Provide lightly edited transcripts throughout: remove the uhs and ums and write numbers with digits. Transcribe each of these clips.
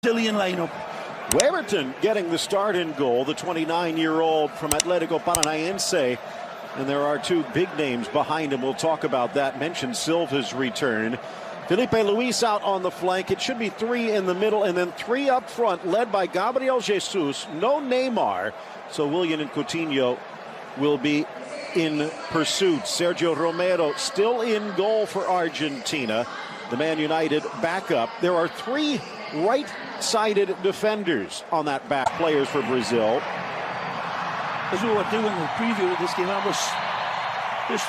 Brazilian lineup. Weberton getting the start in goal, the 29-year-old from Atlético Paranaense. And there are two big names behind him. We'll talk about that. Mentioned Silva's return. Felipe Luis out on the flank. It should be three in the middle and then three up front, led by Gabriel Jesus. No Neymar. So Willian and Coutinho will be in pursuit. Sergio Romero still in goal for Argentina. The Man United backup. There are three right-sided defenders on that back. Players for Brazil. As we were doing the preview of this game, I was just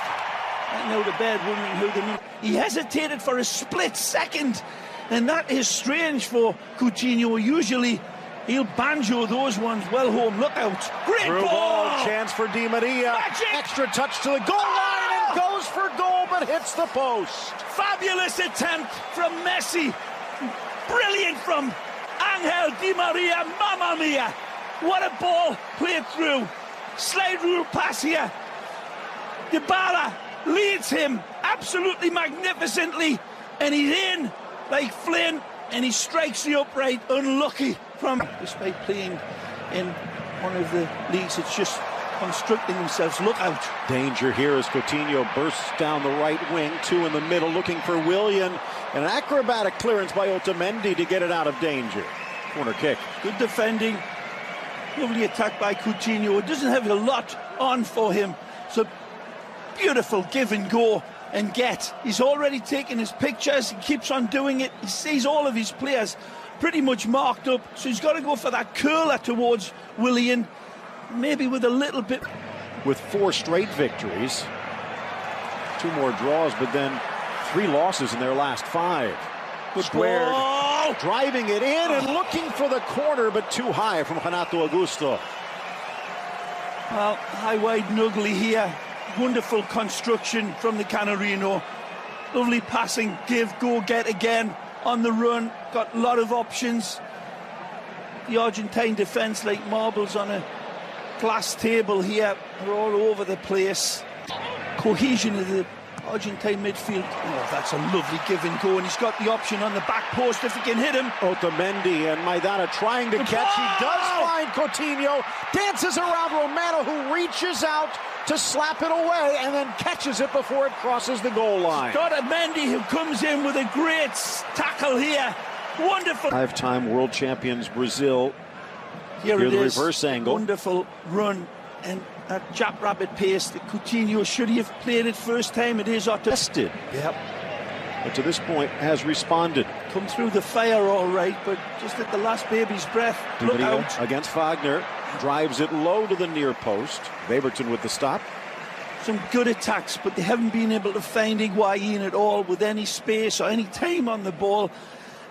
getting out of bed wondering who the new... He hesitated for a split second, and that is strange for Coutinho. Usually he'll banjo those ones well home. Look out. Great ball! Chance for Di Maria. Magic. Extra touch to the goal line and goes for goal, but hits the post. Fabulous attempt from Messi. Brilliant from Angel Di Maria. Mamma mia. What a ball played through. Slide rule pass here. Dybala leads him absolutely magnificently, and he's in like Flynn, and he strikes the upright. Unlucky from, despite playing in one of the leagues that's just constructing themselves. Look out. Danger here as Coutinho bursts down the right wing. Two in the middle looking for Willian. An acrobatic clearance by Otamendi to get it out of danger. Corner kick. Good defending. Lovely attack by Coutinho. It doesn't have a lot on for him. So beautiful give and go and get. He's already taken his pictures. He keeps on doing it. He sees all of his players pretty much marked up. So he's got to go for that curler towards Willian. Maybe with a little bit. With 4 straight victories. 2 more draws, but then 3 losses in their last 5. Good Squared. ball. Driving it in and looking for the corner, but too high from Renato Augusto. Well, high, wide, and ugly here. Wonderful construction from the Canarino. Lovely passing, give, go, get again. On the run, got a lot of options. The Argentine defence, like marbles on a glass table here, are all over the place. Cohesion of the Argentine midfield. Oh, that's a lovely give and go, and he's got the option on the back post if he can hit him. Otamendi and Maidana trying to catch. He does find Coutinho, dances around Romero, who reaches out to slap it away and then catches it before it crosses the goal line. Otamendi, who comes in with a great tackle here. Wonderful. 5-time world champions Brazil. Here it the is. Reverse angle. Wonderful run, and that jab-rabbit pace that Coutinho, should he have played it first time, it is Tested. Yep. But to this point has responded. Come through the fire all right, but just at the last baby's breath. Look out. Against Wagner. Drives it low to the near post. Weberton with the stop. Some good attacks, but they haven't been able to find Higuaín at all with any space or any time on the ball.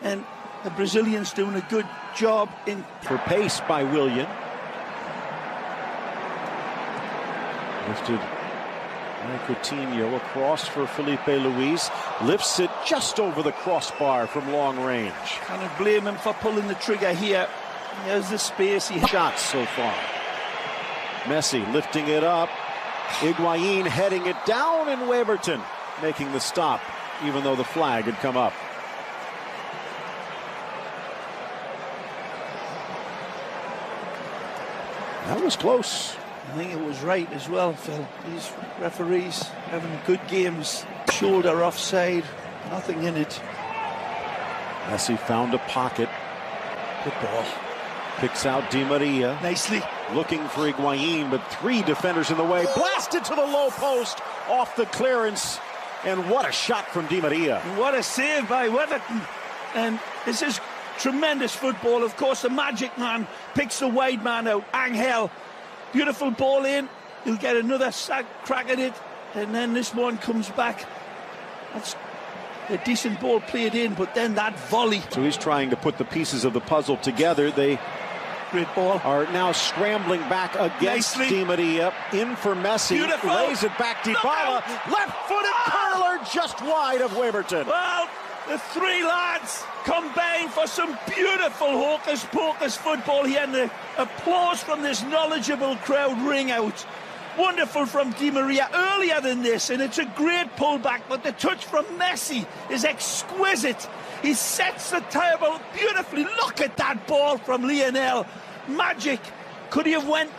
And the Brazilians doing a good job in... For pace by Willian. Lifted by Coutinho across for Felipe Luis. Lifts it just over the crossbar from long range. Can't blame him for pulling the trigger here. There's the space. He shots so far. Messi lifting it up. Higuaín heading it down, and Weberton making the stop, even though the flag had come up. That was close. I think it was right as well, Phil. These referees having good games. Shoulder offside, nothing in it. Messi found a pocket. Good ball. Picks out Di Maria. Nicely. Looking for Higuaín, but 3 defenders in the way. Blasted to the low post off the clearance. And what a shot from Di Maria. What a save by Weberton. And this is tremendous football. Of course, the magic man picks the wide man out. Angel. Beautiful ball in. He'll get another crack at it. And then this one comes back. That's a decent ball played in, but then that volley. So he's trying to put the pieces of the puzzle together. They great ball. Are now scrambling back against Di Maria. In for Messi. Beautiful. Lays it back. Dybala. Left-footed curler just wide of Weberton. Well, the 3 lads combine for some beautiful hocus-pocus football here, and the applause from this knowledgeable crowd ring out. Wonderful from Di Maria earlier than this, and it's a great pullback, but the touch from Messi is exquisite. He sets the table beautifully. Look at that ball from Lionel. Magic. Could he have went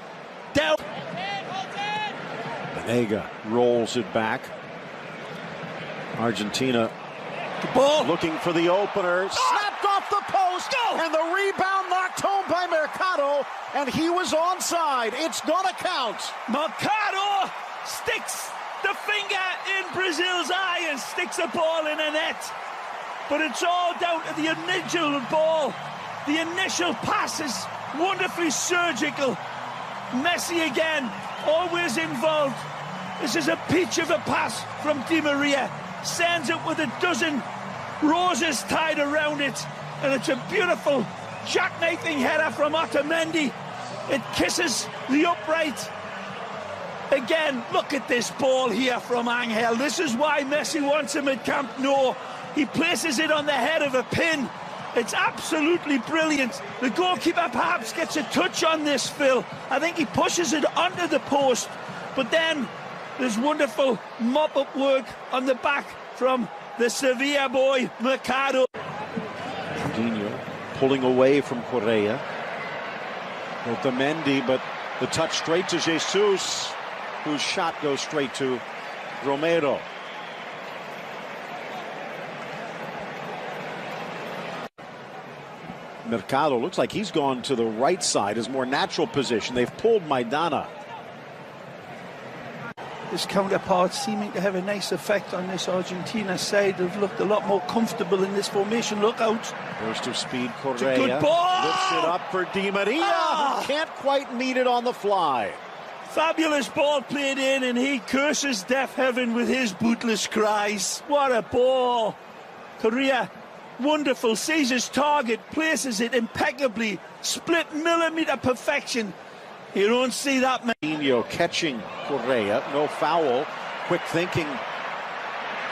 down? Banega rolls it back. Argentina The ball. looking for the opener. Snapped off the post. Go. And the rebound knocked home by Mercado. And he was onside. It's going to count. Mercado sticks the finger in Brazil's eye and sticks the ball in a net. But it's all down to the initial ball. The initial pass is wonderfully surgical. Messi again, always involved. This is a peach of a pass from Di Maria. Sends it with a dozen roses tied around it. And it's a beautiful jackknifing header from Otamendi. It kisses the upright. Again, look at this ball here from Angel. This is why Messi wants him at Camp Nou. He places it on the head of a pin. It's absolutely brilliant. The goalkeeper perhaps gets a touch on this, Phil. I think he pushes it under the post. But then there's wonderful mop-up work on the back from the Sevilla boy, Mercado. Coutinho pulling away from Correa. Otamendi, but the touch straight to Jesus, whose shot goes straight to Romero. Mercado looks like he's gone to the right side, his more natural position. They've pulled Maidana. His counterparts seeming to have a nice effect on this Argentina side. They've looked a lot more comfortable in this formation. Look out. Burst of speed, Correa. It's a good ball. Lifts it up for Di Maria, who can't quite meet it on the fly. Fabulous ball played in, and he curses deaf heaven with his bootless cries. What a ball. Correa, wonderful, sees his target, places it impeccably. Split millimeter perfection. You don't see that many. Coutinho catching Correa, no foul. Quick thinking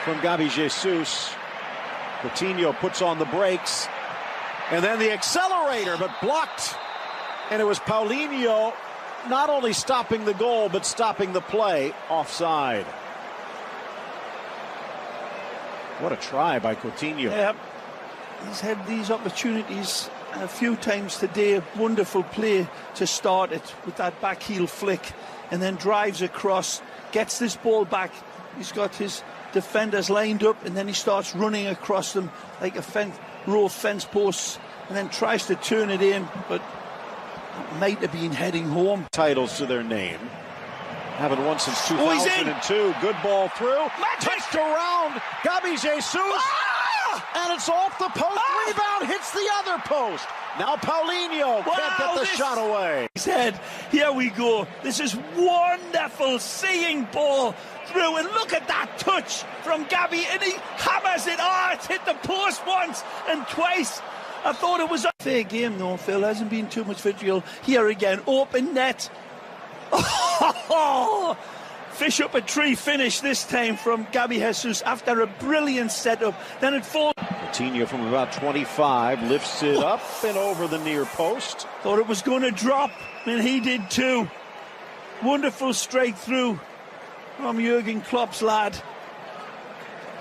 from Gabi Jesus. Coutinho puts on the brakes, and then the accelerator, but blocked. And it was Paulinho not only stopping the goal, but stopping the play offside. What a try by Coutinho. Yeah, he's had these opportunities a few times today. Wonderful play to start it with that back heel flick, and then drives across, gets this ball back. He's got his defenders lined up, and then he starts running across them like a row of fence posts, and then tries to turn it in, but it might have been heading home. Titles to their name. Haven't won since 2002. Good ball through. Magic. Touched around. Gabi Jesus. And it's off the post. Rebound hits the other post. Now Paulinho can't get the shot away. He said, here we go. This is wonderful seeing ball through. And look at that touch from Gabi. And he hammers it. It's hit the post once and twice. I thought it was a fair game, though, Phil. Hasn't been too much vitriol. Here again, open net. Fish up a tree finish this time from Gabi Jesus after a brilliant setup. Then it falls. Coutinho from about 25 lifts it up and over the near post. Thought it was going to drop, and he did too. Wonderful straight through from Jurgen Klopp's lad.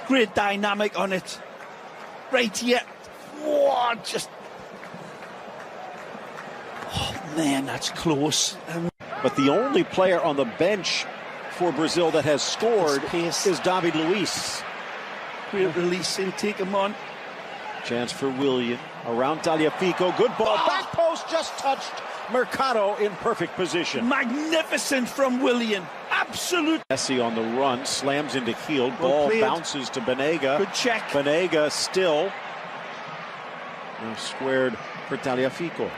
Great dynamic on it. Right here. Whoa, just... Oh, man, that's close. But the only player on the bench for Brazil that has scored is David Luiz. Great release, he'll take him on. Chance for Willian. Around Tagliafico. Good ball. Back post just touched. Mercado in perfect position. Magnificent from Willian. Absolute. Messi on the run. Slams into heel. Ball bounces to Banega. Good check. Banega still. Now squared for Tagliafico.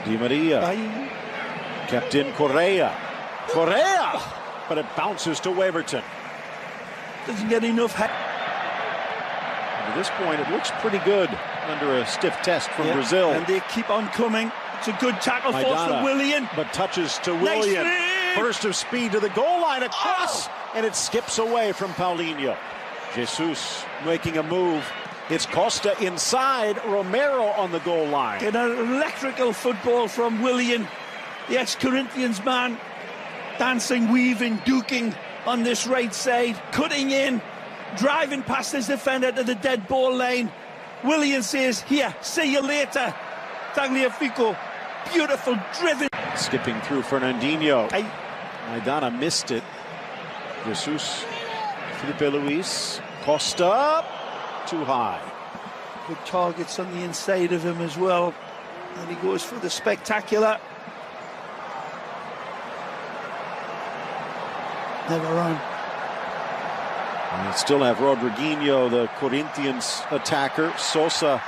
Di Maria. Bye. Kept in Correa. Correa! But it bounces to Waverton. Doesn't get enough. At this point, it looks pretty good under a stiff test from Brazil. And they keep on coming. It's a good tackle force for Willian. But touches to Willian. Nice. Burst of speed to the goal line across. And it skips away from Paulinho. Jesus making a move. It's Costa inside. Romero on the goal line. Get an electrical football from Willian. The ex-Corinthians man. Dancing, weaving, duking on this right side. Cutting in. driving past his defender to the dead ball line. Willian says, here, see you later. Tagliafico, beautiful, driven. Skipping through Fernandinho. Maidana missed it. Jesus, Felipe Luis, Costa, too high. Good targets on the inside of him as well. And he goes for the spectacular. Never run. And we still have Rodriguinho, the Corinthians attacker. Sosa,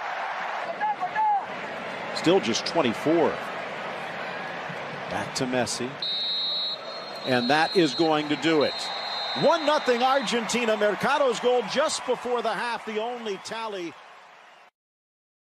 still just 24. Back to Messi. And that is going to do it. 1-0 Argentina. Mercado's goal just before the half, the only tally